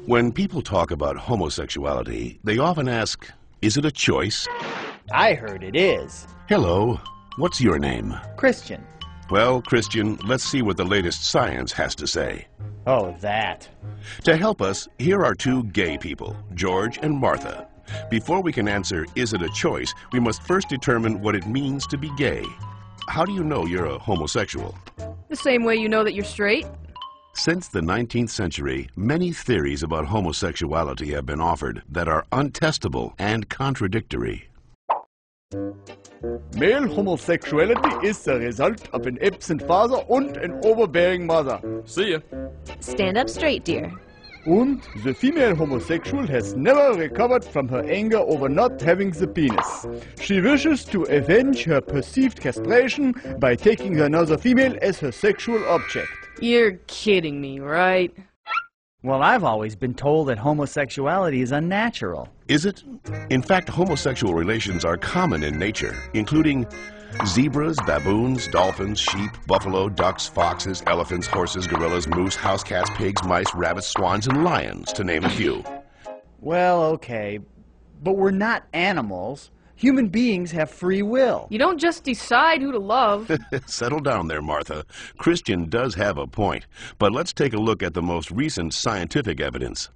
When people talk about homosexuality, they often ask, is it a choice? I heard it is. Hello, what's your name? Christian. Well, Christian, let's see what the latest science has to say. Oh, that. To help us, here are two gay people, George and Martha. Before we can answer, is it a choice, we must first determine what it means to be gay. How do you know you're a homosexual? The same way you know that you're straight. Since the 19th century, many theories about homosexuality have been offered that are untestable and contradictory. Male homosexuality is the result of an absent father and an overbearing mother. See ya. Stand up straight, dear. And the female homosexual has never recovered from her anger over not having the penis. She wishes to avenge her perceived castration by taking another female as her sexual object. You're kidding me, right? Well, I've always been told that homosexuality is unnatural. Is it? In fact, homosexual relations are common in nature, including zebras, baboons, dolphins, sheep, buffalo, ducks, foxes, elephants, horses, gorillas, moose, house cats, pigs, mice, rabbits, swans, and lions, to name a few. Well, okay, but we're not animals. Human beings have free will. You don't just decide who to love. Settle down there, Martha. Christian does have a point, but let's take a look at the most recent scientific evidence.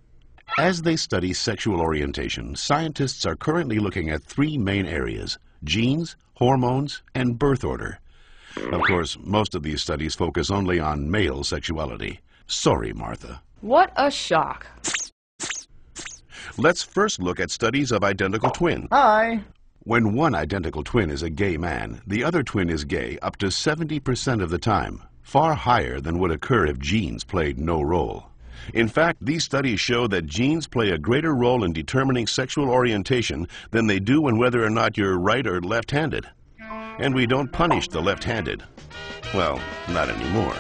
As they study sexual orientation, scientists are currently looking at three main areas: genes, hormones, and birth order. Of course, most of these studies focus only on male sexuality. Sorry, Martha. What a shock. Let's first look at studies of identical twins. Hi. When one identical twin is a gay man, the other twin is gay up to 70% of the time, far higher than would occur if genes played no role. In fact, these studies show that genes play a greater role in determining sexual orientation than they do in whether or not you're right or left-handed. And we don't punish the left-handed. Well, not anymore.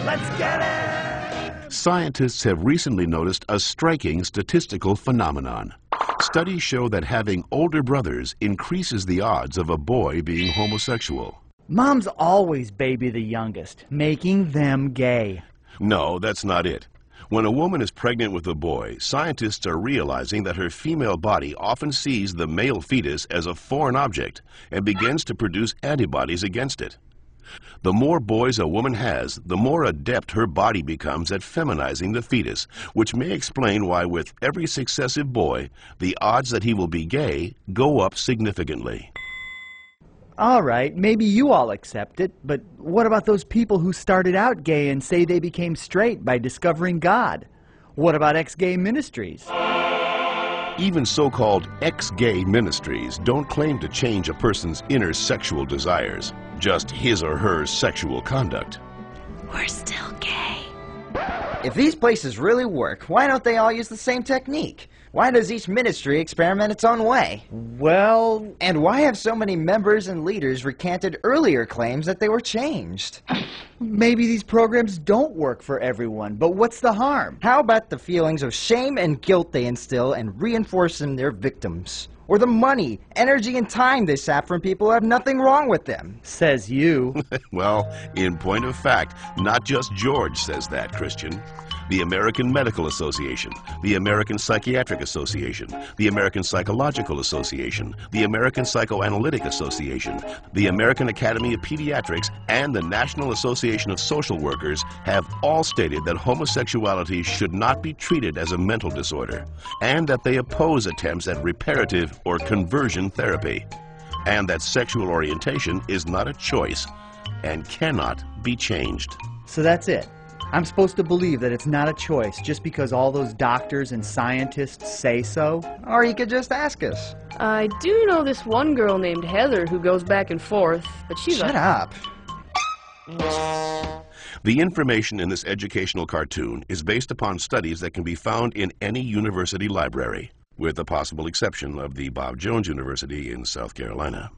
Let's get it! Scientists have recently noticed a striking statistical phenomenon. Studies show that having older brothers increases the odds of a boy being homosexual. Moms always baby the youngest, making them gay. No, that's not it. When a woman is pregnant with a boy, scientists are realizing that her female body often sees the male fetus as a foreign object and begins to produce antibodies against it. The more boys a woman has, the more adept her body becomes at feminizing the fetus, which may explain why with every successive boy, the odds that he will be gay go up significantly. All right, maybe you all accept it, but what about those people who started out gay and say they became straight by discovering God? What about ex-gay ministries? Even so-called ex-gay ministries don't claim to change a person's inner sexual desires, just his or her sexual conduct. We're still gay. If these places really work, why don't they all use the same technique? Why does each ministry experiment its own way? Well, And why have so many members and leaders recanted earlier claims that they were changed? maybe these programs don't work for everyone, but what's the harm? How about the feelings of shame and guilt they instill and reinforce in their victims? Or the money, energy, and time they sap from people who have nothing wrong with them? Says you. Well, in point of fact, not just George says that, Christian. The American Medical Association, the American Psychiatric Association, the American Psychological Association, the American Psychoanalytic Association, the American Academy of Pediatrics, and the National Association of Social Workers have all stated that homosexuality should not be treated as a mental disorder, and that they oppose attempts at reparative or conversion therapy, and that sexual orientation is not a choice and cannot be changed. So that's it. I'm supposed to believe that it's not a choice just because all those doctors and scientists say so? Or you could just ask us. I do know this one girl named Heather who goes back and forth, but she's Shut up. The information in this educational cartoon is based upon studies that can be found in any university library, with the possible exception of the Bob Jones University in South Carolina.